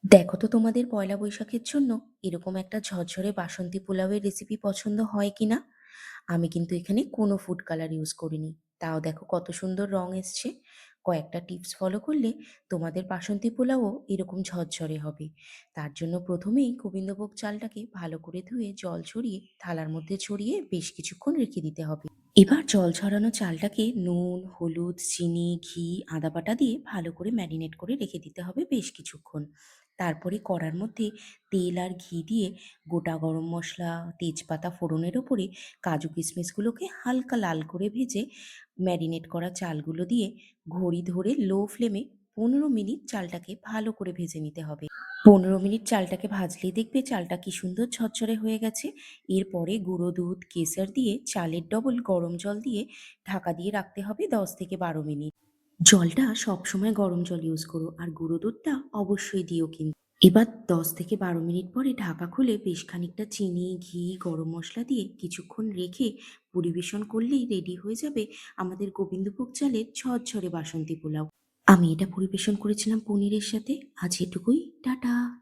দেখো তো তোমাদের পয়লা বৈশাখের জন্য এরকম একটা ঝরঝরে বাসন্তী পোলাওয়ের রেসিপি পছন্দ হয় কিনা। আমি কিন্তু এখানে কোনো ফুড কালার ইউজ করিনি, তাও দেখো কত সুন্দর রং এসছে। কয়েকটা টিপস ফলো করলে তোমাদের বাসন্তী পোলাও এরকম ঝরঝরে হবে। তার জন্য প্রথমেই গোবিন্দভোগ চালটাকে ভালো করে ধুয়ে জল ছড়িয়ে থালার মধ্যে ছড়িয়ে বেশ কিছুক্ষণ রেখে দিতে হবে। এবার জল ঝরানো চালটাকে নুন, হলুদ, চিনি, ঘি, আদা বাটা দিয়ে ভালো করে ম্যারিনেট করে রেখে দিতে হবে বেশ কিছুক্ষণ। তারপরে কড়ার মধ্যে তেল আর ঘি দিয়ে গোটা গরম মশলা, তেজপাতা ফোড়নের ওপরে কাজু কিশমিশগুলোকে হালকা লাল করে ভেজে ম্যারিনেট করা চালগুলো দিয়ে ঘড়ি ধরে লো ফ্লেমে 15 মিনিট চালটাকে ভালো করে ভেজে নিতে হবে। 15 মিনিট চালটাকে ভাজলেই দেখবে চালটা কি সুন্দর ঝরঝরে হয়ে গেছে। এরপরে গুঁড়ো দুধ, কেশর দিয়ে চালের ডবল গরম জল দিয়ে ঢাকা দিয়ে রাখতে হবে 10 থেকে 12 মিনিট। জলটা সবসময় গরম জল ইউজ করো, আর গুঁড়ো দুধটা অবশ্যই দিও কিন্তু। এবার 10 থেকে 12 মিনিট পরে ঢাকা খুলে বেশ খানিকটা চিনি, ঘি, গরম মশলা দিয়ে কিছুক্ষণ রেখে পরিবেশন করলেই রেডি হয়ে যাবে আমাদের গোবিন্দভোগ চালের ঝরঝরে বাসন্তী পোলাও। আমি এটা পরিবেশন করেছিলাম পনিরের সাথে। আজ এটুকুই, টাটা।